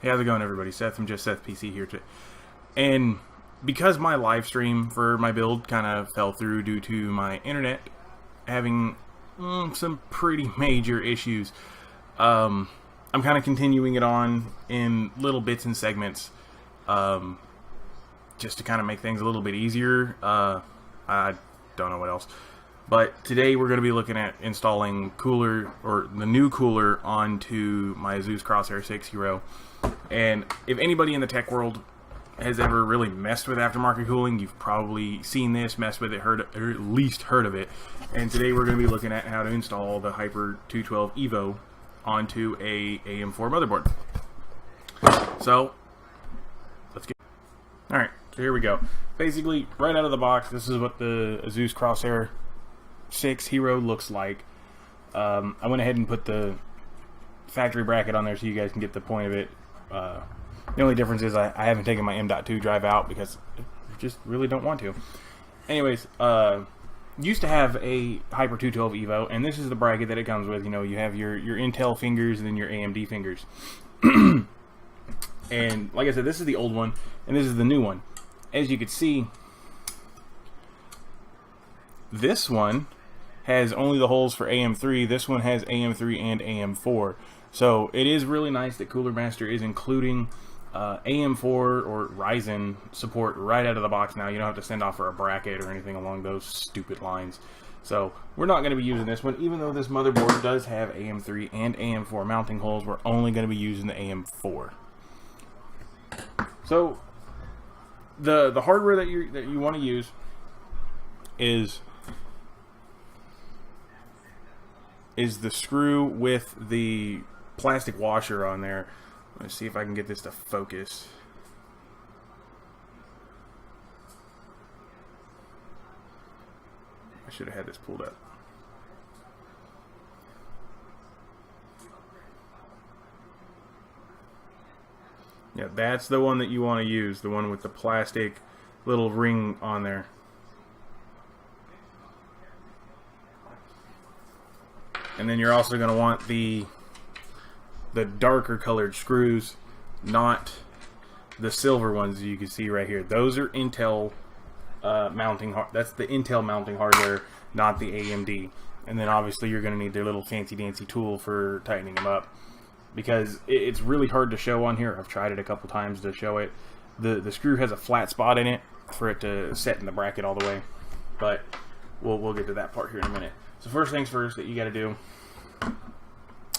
Hey, how's it going, everybody? Seth from Just Seth PC here today. And because my live stream for my build kind of fell through due to my internet having some pretty major issues, I'm kind of continuing it on in little bits and segments, just to kind of make things a little bit easier. I don't know what else. But today we're going to be looking at installing cooler, or the new cooler, onto my Asus Crosshair 6 Hero. And if anybody in the tech world has ever really messed with aftermarket cooling, you've probably seen this, messed with it, heard, or at least heard of it. And today we're going to be looking at how to install the Hyper 212 Evo onto a AM4 motherboard. So let's get. Alright, so here we go. Basically, right out of the box, this is what the Asus Crosshair 6 Hero looks like. I went ahead and put the factory bracket on there so you guys can get the point of it. The only difference is I haven't taken my M.2 drive out because I just really don't want to. Anyways, used to have a Hyper 212 Evo, and this is the bracket that it comes with. You know, you have your Intel fingers and then your AMD fingers. And like I said, this is the old one, and this is the new one. As you can see, this one has only the holes for AM3. This one has AM3 and AM4. So it is really nice that Cooler Master is including AM4 or Ryzen support right out of the box now. You don't have to send off for a bracket or anything along those stupid lines. So we're not going to be using this one. Even though this motherboard does have AM3 and AM4 mounting holes, we're only going to be using the AM4. So the hardware that you want to use is the screw with the plastic washer on there. Let's see if I can get this to focus. I should have had this pulled up. Yeah, that's the one that you want to use, the one with the plastic little ring on there. And then you're also going to want the darker colored screws, not the silver ones you can see right here. Those are Intel mounting. That's the Intel mounting hardware, not the AMD. And then obviously you're going to need their little fancy dancy tool for tightening them up, because it's really hard to show on here. I've tried it a couple times to show it. The screw has a flat spot in it for it to set in the bracket all the way, but we'll get to that part here in a minute. So first things first that you got to do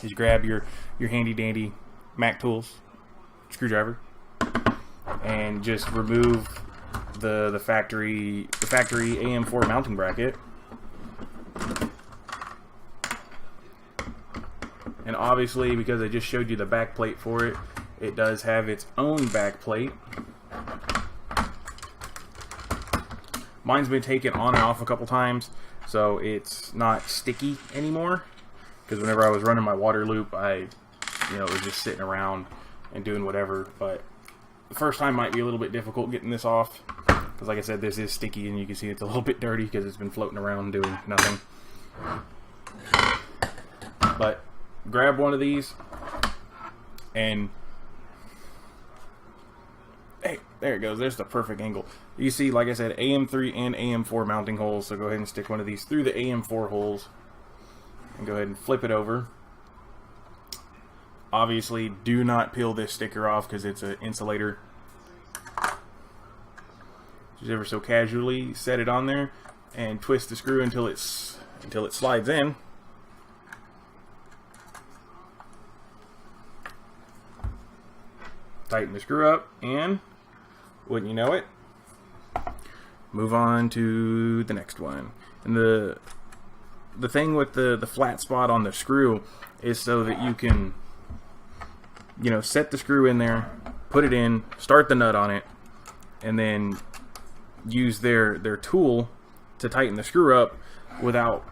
is grab your handy dandy Mac Tools screwdriver and just remove the factory AM4 mounting bracket. And obviously, because I just showed you the back plate for it, it does have its own back plate. Mine's been taken on and off a couple times, so it's not sticky anymore. Because whenever I was running my water loop, it was just sitting around and doing whatever. But the first time might be a little bit difficult getting this off, because like I said, this is sticky, and you can see it's a little bit dirty because it's been floating around doing nothing. But grab one of these, and hey, there it goes. There's the perfect angle. You see, like I said, AM3 and AM4 mounting holes, so go ahead and stick one of these through the AM4 holes and go ahead and flip it over. Obviously, do not peel this sticker off because it's an insulator. Just ever so casually set it on there and twist the screw until it slides in. Tighten the screw up, and wouldn't you know it, move on to the next one. And the thing with the flat spot on the screw is so that you can, set the screw in there, put it in, start the nut on it, and then use their tool to tighten the screw up without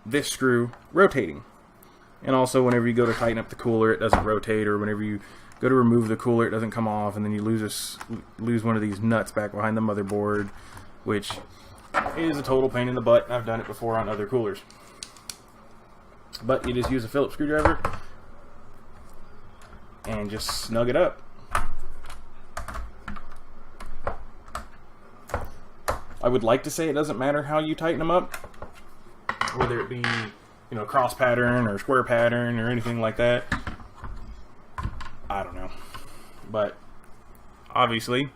this screw rotating. And also, whenever you go to tighten up the cooler, it doesn't rotate, or whenever you go to remove the cooler, it doesn't come off, and then you lose one of these nuts back behind the motherboard, which is a total pain in the butt. I've done it before on other coolers. But you just use a Phillips screwdriver, and just snug it up. I would like to say it doesn't matter how you tighten them up, whether it be, you know, cross pattern or square pattern or anything like that. I don't know. But obviously,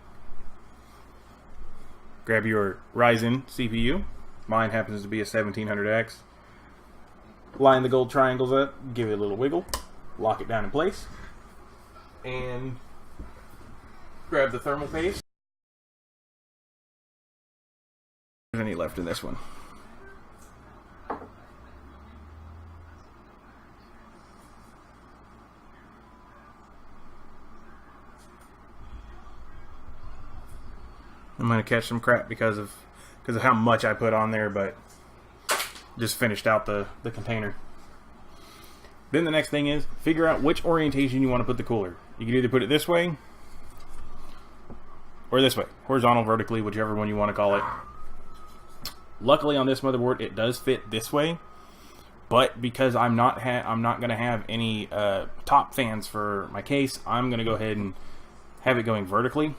grab your Ryzen CPU. Mine happens to be a 1700X. Line the gold triangles up, give it a little wiggle, lock it down in place, and grab the thermal paste. There's any left in this one. I'm gonna catch some crap because of how much I put on there, but just finished out the container. Then the next thing is figure out which orientation you want to put the cooler. You can either put it this way or this way, horizontal, vertically, whichever one you want to call it. Luckily on this motherboard it does fit this way, but because I'm not going to have any top fans for my case, I'm going to go ahead and have it going vertically.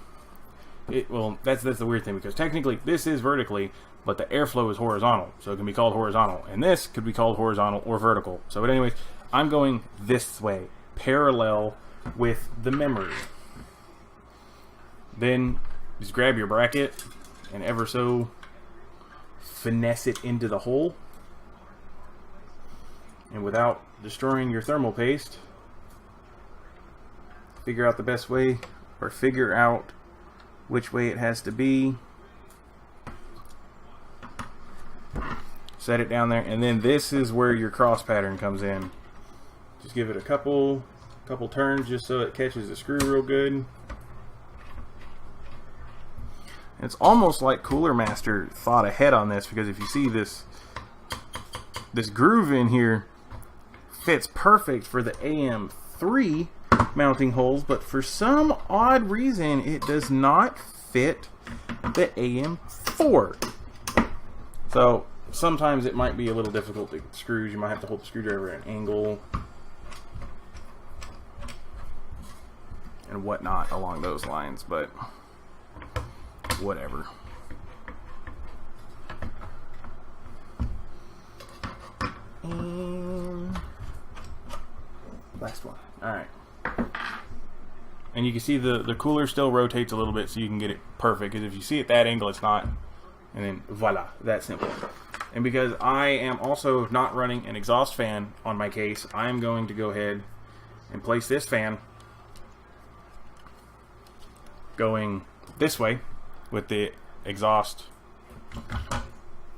Well, that's the weird thing, because technically this is vertically, but the airflow is horizontal, so it can be called horizontal, and this could be called horizontal or vertical. So, but anyways, I'm going this way, parallel with the memory. Then just grab your bracket and ever so finesse it into the hole, and without destroying your thermal paste, figure out the best way, or figure out which way it has to be. Set it down there, and then this is where your cross pattern comes in. Just give it a couple turns just so it catches the screw real good. It's almost like Cooler Master thought ahead on this, because if you see this groove in here fits perfect for the AM3 mounting holes, but for some odd reason it does not fit the AM4. So sometimes it might be a little difficult to get screws. You might have to hold the screwdriver at an angle and whatnot along those lines, but whatever. And last one. Alright. And you can see the cooler still rotates a little bit, so you can get it perfect, because if you see it that angle, it's not. And then voila, that simple. And because I am also not running an exhaust fan on my case, I am going to go ahead and place this fan going this way, with the exhaust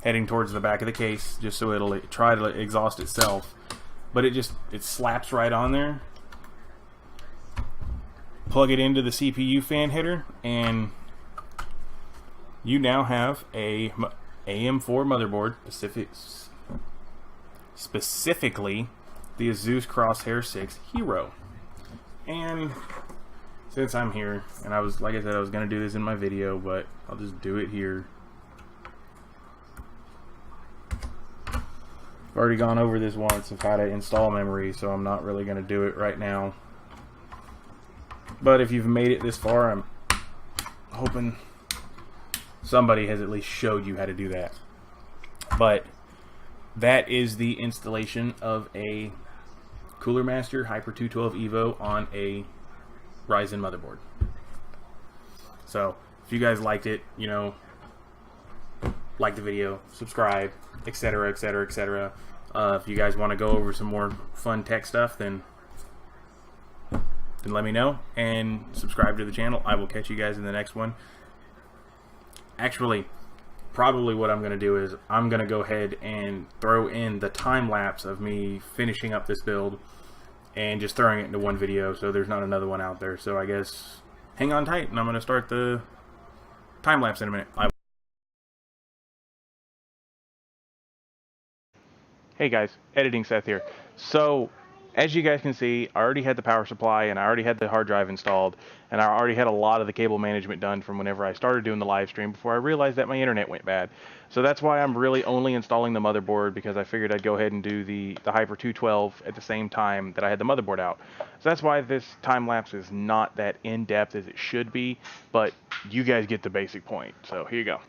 heading towards the back of the case, just so it'll try to exhaust itself. But it slaps right on there. Plug it into the CPU fan header, and you now have a AM4 motherboard, specifically the Asus Crosshair 6 Hero. And since I'm here, and like I said, I was going to do this in my video, but I'll just do it here. I've already gone over this once of how to install memory, so I'm not really going to do it right now. But if you've made it this far, I'm hoping somebody has at least showed you how to do that. But that is the installation of a Cooler Master Hyper 212 Evo on a Ryzen motherboard. So if you guys liked it, you know, like the video, subscribe, etc., etc., etc. If you guys want to go over some more fun tech stuff, then let me know, and subscribe to the channel. I will catch you guys in the next one. Actually, probably what I'm going to do is I'm going to go ahead and throw in the time lapse of me finishing up this build and just throwing it into one video, so there's not another one out there. So I guess hang on tight, and I'm going to start the time lapse in a minute. Hey guys, Editing Seth here. So as you guys can see, I already had the power supply and I already had the hard drive installed, and I already had a lot of the cable management done from whenever I started doing the live stream before I realized that my internet went bad. So that's why I'm really only installing the motherboard, because I figured I'd go ahead and do the Hyper 212 at the same time that I had the motherboard out. So that's why this time lapse is not that in-depth as it should be, but you guys get the basic point. So here you go.